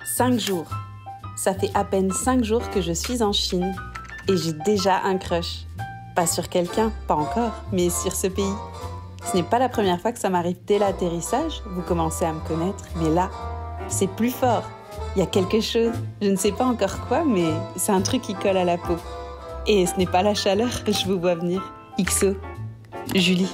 5 jours. Ça fait à peine 5 jours que je suis en Chine et j'ai déjà un crush. Pas sur quelqu'un, pas encore, mais sur ce pays. Ce n'est pas la première fois que ça m'arrive dès l'atterrissage, vous commencez à me connaître, mais là, c'est plus fort. Il y a quelque chose, je ne sais pas encore quoi, mais c'est un truc qui colle à la peau. Et ce n'est pas la chaleur, je vous vois venir. XO, Julie.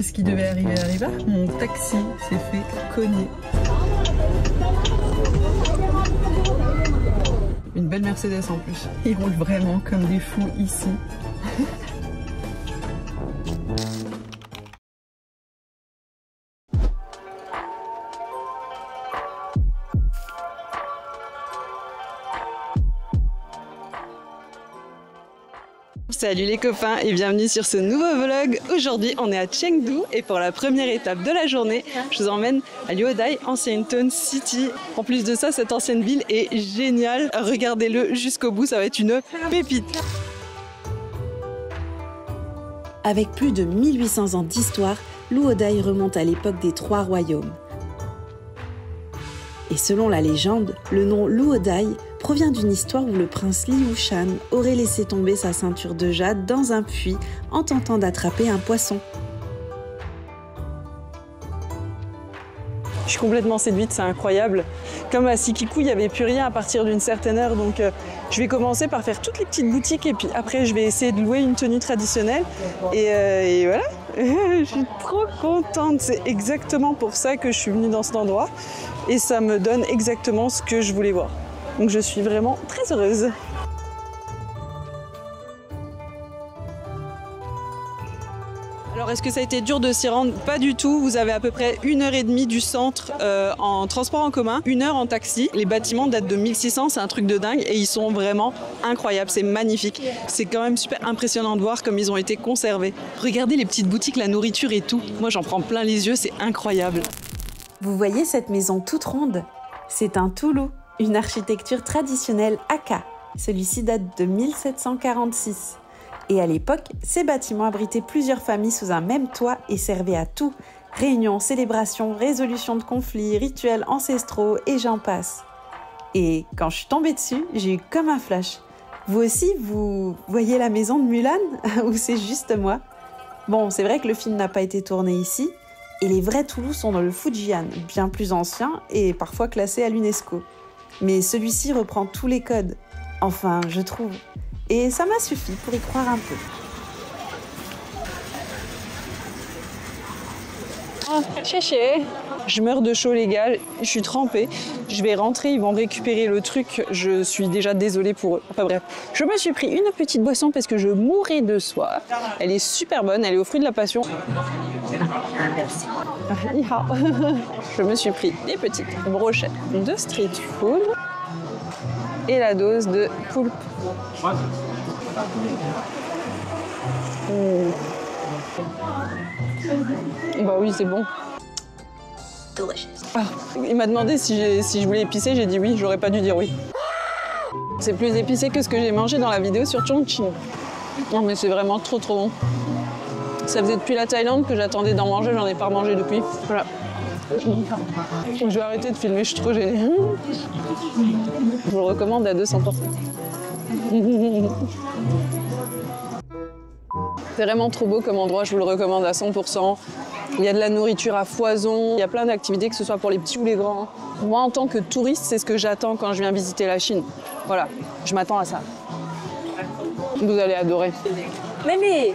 Ce qui devait arriver arriva, mon taxi s'est fait cogner. Une belle Mercedes en plus. Ils roulent vraiment comme des fous ici. Salut les copains et bienvenue sur ce nouveau vlog. Aujourd'hui on est à Chengdu et pour la première étape de la journée, je vous emmène à Luodai, ancienne Town City. En plus de ça, cette ancienne ville est géniale. Regardez-le jusqu'au bout, ça va être une pépite. Avec plus de 1800 ans d'histoire, Luodai remonte à l'époque des 3 royaumes. Et selon la légende, le nom Luodai provient d'une histoire où le prince Liu Shan aurait laissé tomber sa ceinture de jade dans un puits en tentant d'attraper un poisson. Je suis complètement séduite, c'est incroyable. Comme à Sikiku, il n'y avait plus rien à partir d'une certaine heure, donc je vais commencer par faire toutes les petites boutiques et puis après je vais essayer de louer une tenue traditionnelle. Et voilà, je suis trop contente. C'est exactement pour ça que je suis venue dans cet endroit et ça me donne exactement ce que je voulais voir. Donc je suis vraiment très heureuse. Alors est-ce que ça a été dur de s'y rendre? Pas du tout, vous avez à peu près 1h30 du centre en transport en commun, 1 heure en taxi. Les bâtiments datent de 1600, c'est un truc de dingue et ils sont vraiment incroyables, c'est magnifique. C'est quand même super impressionnant de voir comme ils ont été conservés. Regardez les petites boutiques, la nourriture et tout. Moi j'en prends plein les yeux, c'est incroyable. Vous voyez cette maison toute ronde? C'est un Toulou, une architecture traditionnelle Hakka. Celui-ci date de 1746. Et à l'époque, ces bâtiments abritaient plusieurs familles sous un même toit et servaient à tout. Réunions, célébrations, résolution de conflits, rituels ancestraux et j'en passe. Et quand je suis tombée dessus, j'ai eu comme un flash. Vous aussi, vous voyez la maison de Mulan? Ou c'est juste moi? Bon, c'est vrai que le film n'a pas été tourné ici. Et les vrais Toulous sont dans le Fujian, bien plus ancien et parfois classé à l'UNESCO. Mais celui-ci reprend tous les codes. Enfin, je trouve. Et ça m'a suffi pour y croire un peu. Oh, chéché. Je meurs de chaud les gars, je suis trempée. Je vais rentrer, ils vont récupérer le truc. Je suis déjà désolée pour eux. Enfin bref, je me suis pris une petite boisson parce que je mourais de soif. Elle est super bonne, elle est au fruit de la passion. Je me suis pris des petites brochettes de street food et la dose de poulpe. Bah oui, c'est bon. Ah, il m'a demandé si je voulais épicer, j'ai dit oui, j'aurais pas dû dire oui. C'est plus épicé que ce que j'ai mangé dans la vidéo sur Chongqing. Non mais c'est vraiment trop bon. Ça faisait depuis la Thaïlande que j'attendais d'en manger, j'en ai pas remangé depuis. Voilà. Je vais arrêter de filmer, je suis trop gênée. Je vous le recommande à 200%. C'est vraiment trop beau comme endroit, je vous le recommande à 100%. Il y a de la nourriture à foison, il y a plein d'activités, que ce soit pour les petits ou les grands. Moi, en tant que touriste, c'est ce que j'attends quand je viens visiter la Chine. Voilà, je m'attends à ça. Vous allez adorer. Maybe.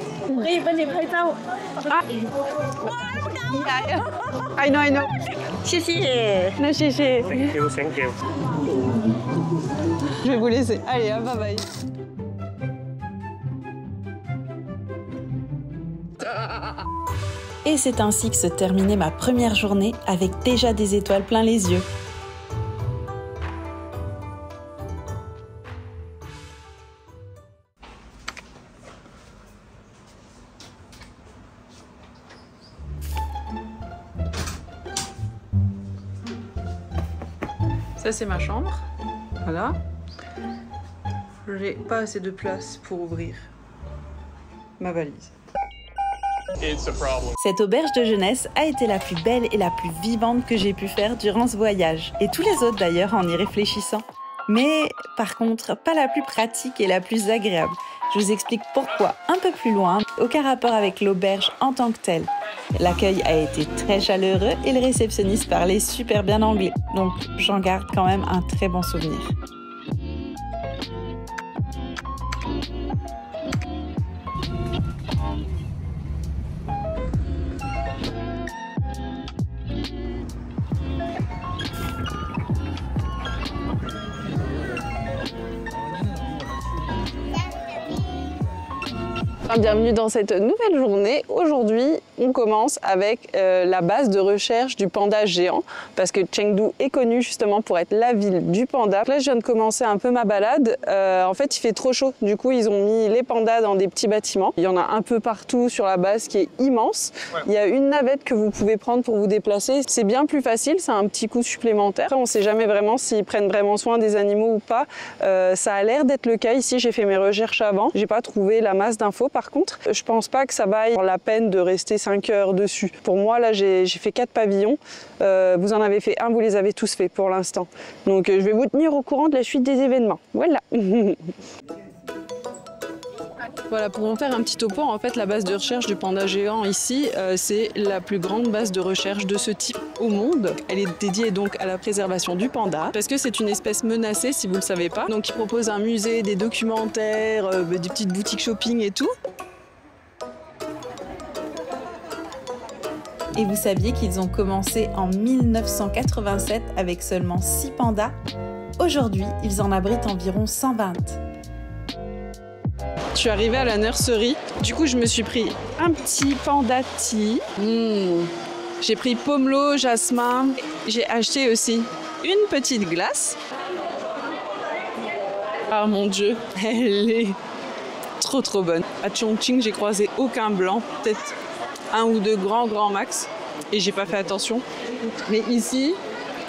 Ah. I know. No, chichi. Thank you. Je vais vous laisser. Allez, bye bye. Et c'est ainsi que se terminait ma première journée avec déjà des étoiles plein les yeux. Ça c'est ma chambre, voilà. J'ai pas assez de place pour ouvrir ma valise. Cette auberge de jeunesse a été la plus belle et la plus vivante que j'ai pu faire durant ce voyage. Et tous les autres d'ailleurs en y réfléchissant. Mais par contre, pas la plus pratique et la plus agréable. Je vous explique pourquoi un peu plus loin, aucun rapport avec l'auberge en tant que telle. L'accueil a été très chaleureux et le réceptionniste parlait super bien anglais. Donc j'en garde quand même un très bon souvenir. Bienvenue dans cette nouvelle journée. Aujourd'hui, on commence avec la base de recherche du panda géant parce que Chengdu est connue justement pour être la ville du panda. Là, je viens de commencer un peu ma balade. En fait, il fait trop chaud. Du coup, ils ont mis les pandas dans des petits bâtiments. Il y en a un peu partout sur la base qui est immense. Ouais. Il y a une navette que vous pouvez prendre pour vous déplacer. C'est bien plus facile, c'est un petit coût supplémentaire. Après, on ne sait jamais vraiment s'ils prennent vraiment soin des animaux ou pas. Ça a l'air d'être le cas ici. J'ai fait mes recherches avant. J'ai pas trouvé la masse d'infos. Par contre, je pense pas que ça vaille la peine de rester 5 heures dessus. Pour moi, là, j'ai fait 4 pavillons. Vous en avez fait un, vous les avez tous faits pour l'instant. Donc, je vais vous tenir au courant de la suite des événements. Voilà. Voilà, pour en faire un petit topo, en fait, la base de recherche du panda géant ici, c'est la plus grande base de recherche de ce type au monde. Elle est dédiée donc à la préservation du panda, parce que c'est une espèce menacée, si vous ne le savez pas. Donc, ils proposent un musée, des documentaires, des petites boutiques shopping et tout. Et vous saviez qu'ils ont commencé en 1987 avec seulement 6 pandas? Aujourd'hui, ils en abritent environ 120. Je suis arrivée à la nurserie, du coup je me suis pris un petit panda tea. J'ai pris pomelo, jasmin. J'ai acheté aussi une petite glace. Ah mon Dieu, elle est trop bonne. À Chongqing, j'ai croisé aucun blanc, peut-être un ou deux grand max, et j'ai pas fait attention. Mais ici,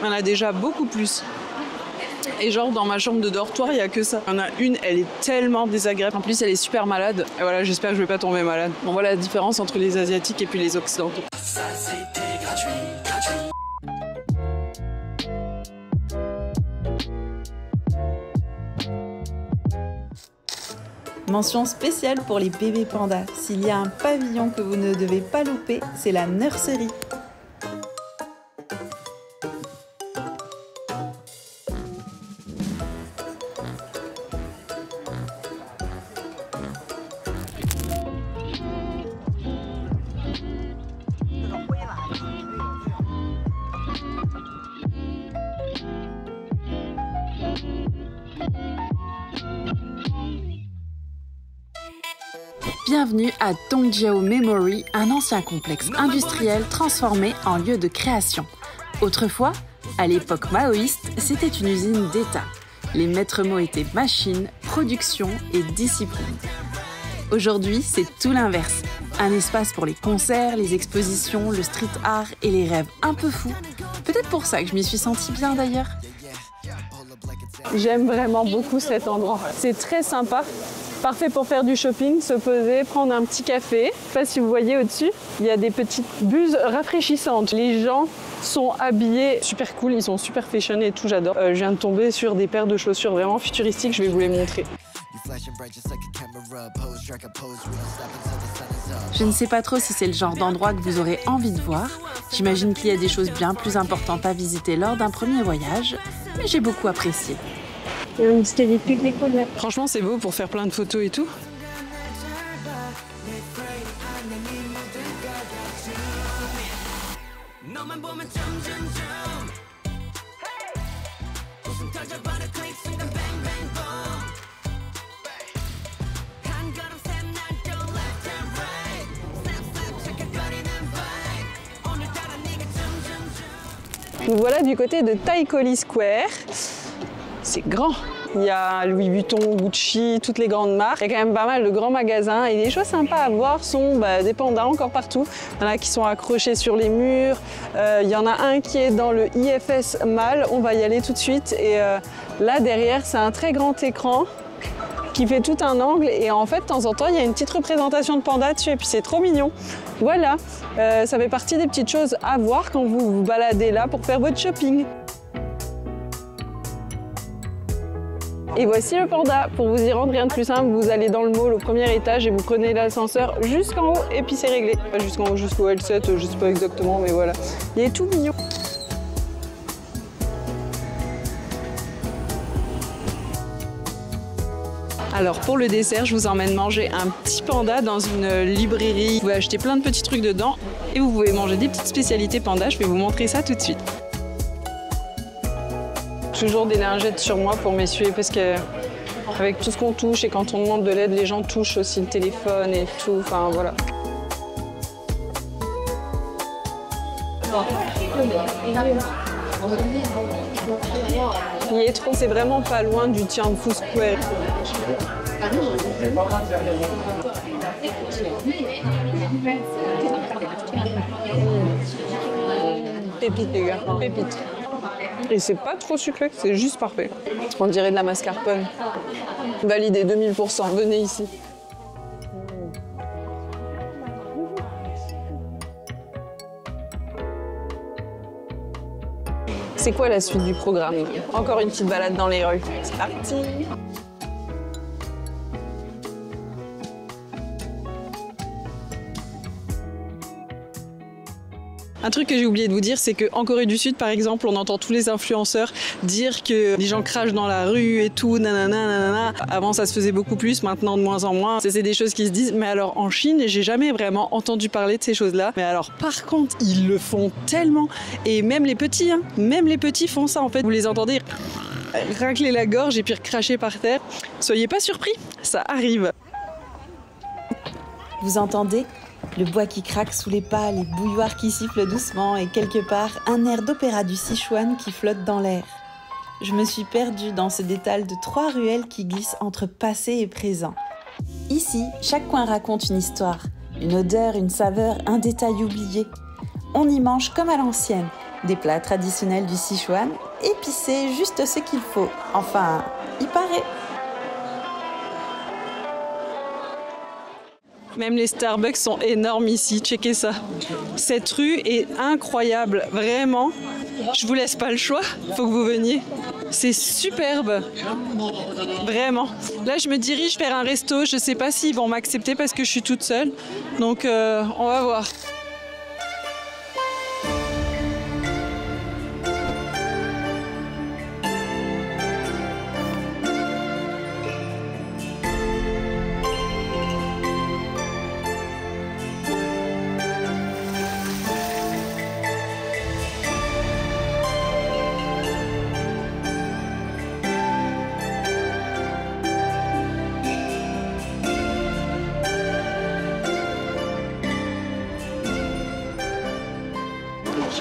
on a déjà beaucoup plus. Et genre dans ma chambre de dortoir, il n'y a que ça. Il y en a une, elle est tellement désagréable. En plus, elle est super malade. Et voilà, j'espère que je vais pas tomber malade. Bon, voilà la différence entre les Asiatiques et puis les Occidentaux. Ça, c'était gratuit. Mention spéciale pour les bébés pandas. S'il y a un pavillon que vous ne devez pas louper, c'est la nurserie. Bienvenue à Tongjiao Memory, un ancien complexe industriel transformé en lieu de création. Autrefois, à l'époque maoïste, c'était une usine d'État. Les maîtres mots étaient machine, production et discipline. Aujourd'hui, c'est tout l'inverse. Un espace pour les concerts, les expositions, le street art et les rêves un peu fous. Peut-être pour ça que je m'y suis sentie bien d'ailleurs. J'aime vraiment beaucoup cet endroit. C'est très sympa. Parfait pour faire du shopping, se poser, prendre un petit café. Je ne sais pas si vous voyez au-dessus, il y a des petites buses rafraîchissantes. Les gens sont habillés super cool, ils sont super fashion et tout, j'adore. Je viens de tomber sur des paires de chaussures vraiment futuristiques, je vais vous les montrer. Je ne sais pas trop si c'est le genre d'endroit que vous aurez envie de voir. J'imagine qu'il y a des choses bien plus importantes à visiter lors d'un premier voyage, mais j'ai beaucoup apprécié. Franchement, c'est beau pour faire plein de photos et tout. Nous voilà du côté de Taikoli Square. C'est grand. Il y a Louis Vuitton, Gucci, toutes les grandes marques. Il y a quand même pas mal de grands magasins et les choses sympas à voir sont des pandas encore partout. Il y en a qui sont accrochés sur les murs. Il y en a un qui est dans le IFS Mall. On va y aller tout de suite. Et là derrière, c'est un très grand écran qui fait tout un angle et en fait de temps en temps il y a une petite représentation de panda dessus et puis c'est trop mignon. Voilà, ça fait partie des petites choses à voir quand vous vous baladez là pour faire votre shopping. Et voici le panda. Pour vous y rendre, rien de plus simple, vous allez dans le mall au premier étage et vous prenez l'ascenseur jusqu'en haut et puis c'est réglé. Pas jusqu'en haut, jusqu'au L7, je sais pas exactement, mais voilà. Il est tout mignon. Alors pour le dessert, je vous emmène manger un petit panda dans une librairie. Vous pouvez acheter plein de petits trucs dedans et vous pouvez manger des petites spécialités panda. Je vais vous montrer ça tout de suite. Toujours des lingettes sur moi pour m'essuyer parce que avec tout ce qu'on touche et quand on demande de l'aide, les gens touchent aussi le téléphone et tout. Enfin voilà. Il est trop, c'est vraiment pas loin du Tianfu Square. Pépite les gars, pépite. Et c'est pas trop sucré, c'est juste parfait. On dirait de la mascarpone. Validé 2000%, venez ici. C'est quoi la suite du programme? Encore une petite balade dans les rues. C'est parti! Un truc que j'ai oublié de vous dire, c'est qu'en Corée du Sud, par exemple, on entend tous les influenceurs dire que les gens crachent dans la rue et tout, nanana, nanana. Avant, ça se faisait beaucoup plus, maintenant de moins en moins. C'est des choses qui se disent. Mais alors, en Chine, j'ai jamais vraiment entendu parler de ces choses-là. Mais alors, par contre, ils le font tellement. Et même les petits, hein, même les petits font ça, en fait. Vous les entendez racler la gorge et puis cracher par terre. Soyez pas surpris, ça arrive. Vous entendez ? Le bois qui craque sous les pas, les bouilloires qui sifflent doucement et quelque part, un air d'opéra du Sichuan qui flotte dans l'air. Je me suis perdue dans ce détal de 3 ruelles qui glissent entre passé et présent. Ici, chaque coin raconte une histoire, une odeur, une saveur, un détail oublié. On y mange comme à l'ancienne, des plats traditionnels du Sichuan, épicés, juste ce qu'il faut. Enfin, il paraît. Même les Starbucks sont énormes ici, checkez ça. Cette rue est incroyable, vraiment. Je vous laisse pas le choix, faut que vous veniez. C'est superbe, vraiment. Là, je me dirige vers un resto, je sais pas s'ils vont m'accepter parce que je suis toute seule. Donc, on va voir.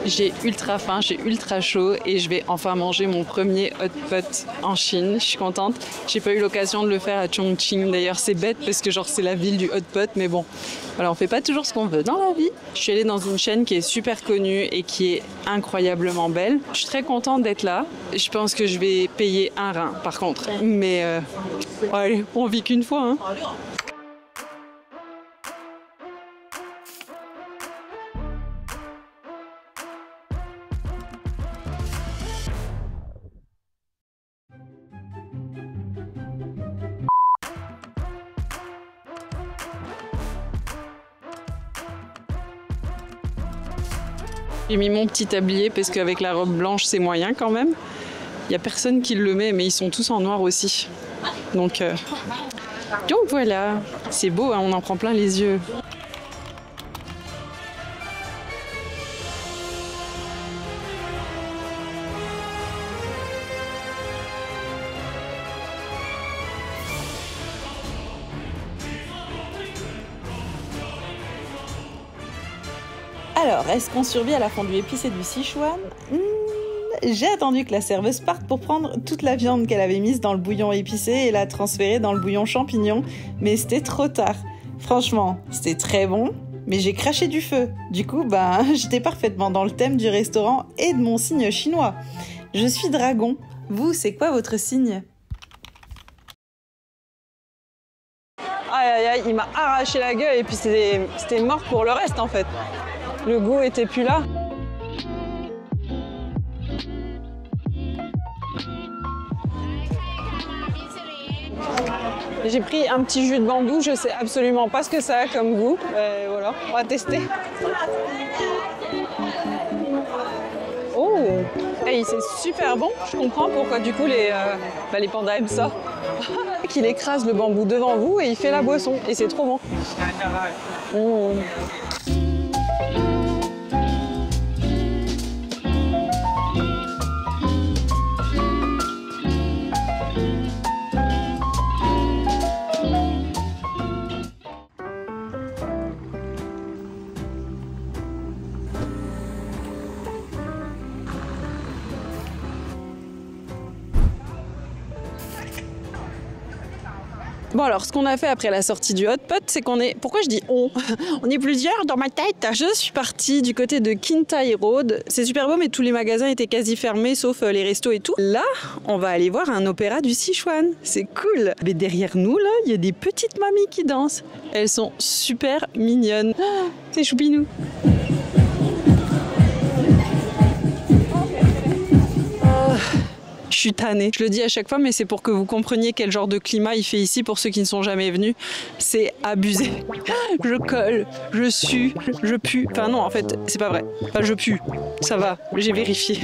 J'ai ultra faim, j'ai ultra chaud et je vais enfin manger mon premier hot pot en Chine. Je suis contente. J'ai pas eu l'occasion de le faire à Chongqing. D'ailleurs, c'est bête parce que genre c'est la ville du hot pot, mais bon. Voilà, on fait pas toujours ce qu'on veut dans la vie. Je suis allée dans une chaîne qui est super connue et qui est incroyablement belle. Je suis très contente d'être là. Je pense que je vais payer un rein par contre. Mais allez, on vit qu'une fois, hein. J'ai mis mon petit tablier parce qu'avec la robe blanche, c'est moyen quand même. Il n'y a personne qui le met, mais ils sont tous en noir aussi. Donc voilà, c'est beau, hein, on en prend plein les yeux. Alors, est-ce qu'on survit à la fondue épicée du Sichuan ? j'ai attendu que la serveuse parte pour prendre toute la viande qu'elle avait mise dans le bouillon épicé et la transférer dans le bouillon champignon, mais c'était trop tard. Franchement, c'était très bon, mais j'ai craché du feu. Du coup, j'étais parfaitement dans le thème du restaurant et de mon signe chinois. Je suis dragon. Vous, c'est quoi votre signe ? Aïe aïe aïe, il m'a arraché la gueule et puis c'était mort pour le reste en fait. Le goût était plus là. J'ai pris un petit jus de bambou, je sais absolument pas ce que ça a comme goût. Voilà, on va tester. Oh, hey, c'est super bon. Je comprends pourquoi du coup les pandas aiment ça. Qu'il écrase le bambou devant vous et il fait la boisson. Et c'est trop bon. Mmh. Bon alors, ce qu'on a fait après la sortie du Hot Pot, c'est qu'on est... Pourquoi je dis on ? On est plusieurs dans ma tête. Je suis partie du côté de Kintai Road. C'est super beau, mais tous les magasins étaient quasi fermés, sauf les restos et tout. Là, on va aller voir un opéra du Sichuan. C'est cool. Mais derrière nous, là, il y a des petites mamies qui dansent. Elles sont super mignonnes. Oh, c'est choupinou. Je suis tannée. Je le dis à chaque fois, mais c'est pour que vous compreniez quel genre de climat il fait ici pour ceux qui ne sont jamais venus. C'est abusé. Je colle, je sue, je pue. Enfin non, en fait, c'est pas vrai. Enfin, je pue. Ça va, j'ai vérifié.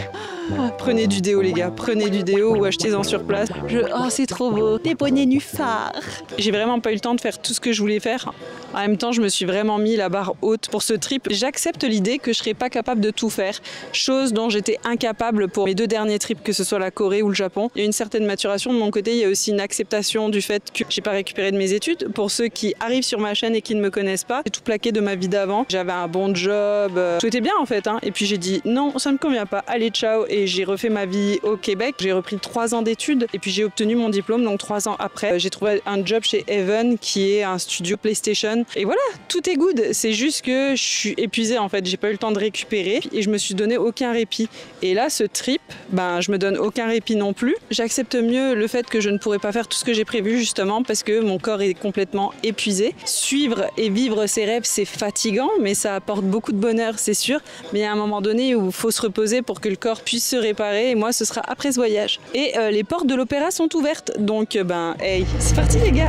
Prenez du déo, les gars. Prenez du déo ou achetez-en sur place. Oh, c'est trop beau. Des bonnets nénuphars. J'ai vraiment pas eu le temps de faire tout ce que je voulais faire. En même temps, je me suis vraiment mis la barre haute pour ce trip. J'accepte l'idée que je serais pas capable de tout faire. Chose dont j'étais incapable pour mes 2 derniers trips, que ce soit la Corée ou le Japon. Il y a une certaine maturation de mon côté. Il y a aussi une acceptation du fait que j'ai pas récupéré de mes études. Pour ceux qui arrivent sur ma chaîne et qui ne me connaissent pas, j'ai tout plaqué de ma vie d'avant. J'avais un bon job. Tout était bien en fait. Et puis j'ai dit non, ça me convient pas. Allez, ciao. Et j'ai refait ma vie au Québec. J'ai repris 3 ans d'études. Et puis j'ai obtenu mon diplôme. Donc 3 ans après, j'ai trouvé un job chez Even, qui est un studio PlayStation. Et voilà, tout est good. C'est juste que je suis épuisée en fait. J'ai pas eu le temps de récupérer et je me suis donné aucun répit. Et là, ce trip, je me donne aucun répit non plus. J'accepte mieux le fait que je ne pourrai pas faire tout ce que j'ai prévu justement parce que mon corps est complètement épuisé. Suivre et vivre ses rêves, c'est fatigant, mais ça apporte beaucoup de bonheur, c'est sûr. Mais il y a un moment donné où il faut se reposer pour que le corps puisse se réparer. Et moi, ce sera après ce voyage. Et les portes de l'opéra sont ouvertes. Donc, hey, c'est parti les gars!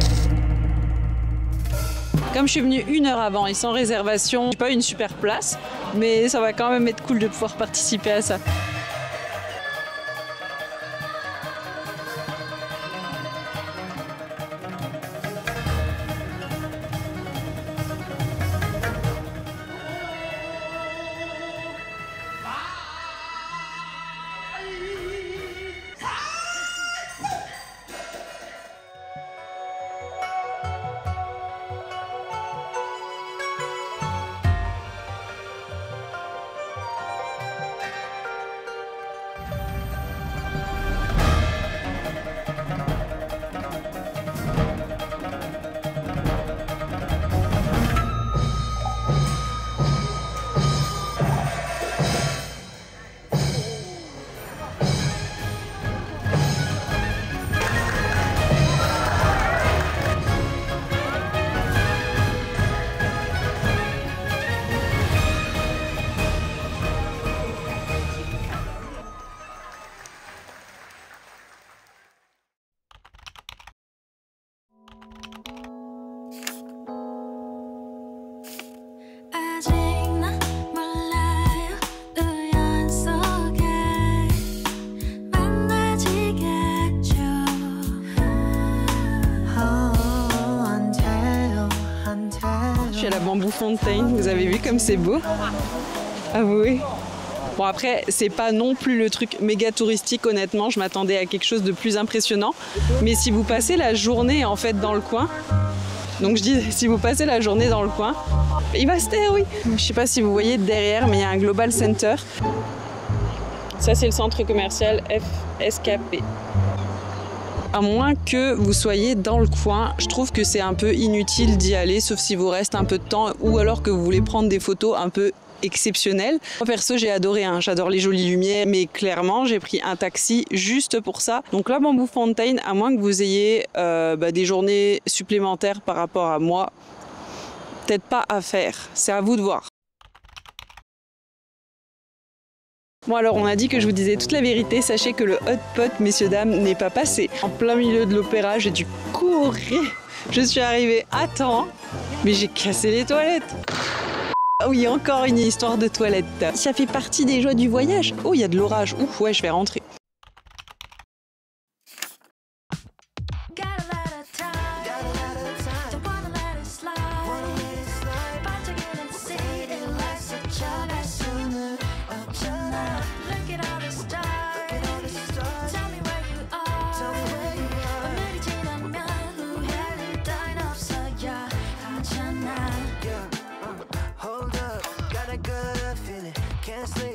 Comme je suis venue 1 heure avant et sans réservation, j'ai pas eu une super place, mais ça va quand même être cool de pouvoir participer à ça. Je suis à la Bamboo Fountain, vous avez vu comme c'est beau? Avouez. Bon après, c'est pas non plus le truc méga touristique honnêtement, je m'attendais à quelque chose de plus impressionnant. Mais si vous passez la journée en fait dans le coin, donc je dis si vous passez la journée dans le coin, il va se taire oui. Je sais pas si vous voyez derrière, mais il y a un Global Center. Ça, c'est le centre commercial FSKP. À moins que vous soyez dans le coin, je trouve que c'est un peu inutile d'y aller, sauf si vous reste un peu de temps ou alors que vous voulez prendre des photos un peu exceptionnelles. Moi perso, j'ai adoré, hein. J'adore les jolies lumières, mais clairement, j'ai pris un taxi juste pour ça. Donc là, Bamboo Fountain, à moins que vous ayez des journées supplémentaires par rapport à moi, peut-être pas à faire. C'est à vous de voir. Bon alors on a dit que je vous disais toute la vérité, sachez que le hot pot, messieurs dames, n'est pas passé. En plein milieu de l'opéra, j'ai dû courir. Je suis arrivée à temps, mais j'ai cassé les toilettes. Oui, encore une histoire de toilettes. Ça fait partie des joies du voyage. Oh, il y a de l'orage. Ouf, ouais, je vais rentrer. Can't sleep.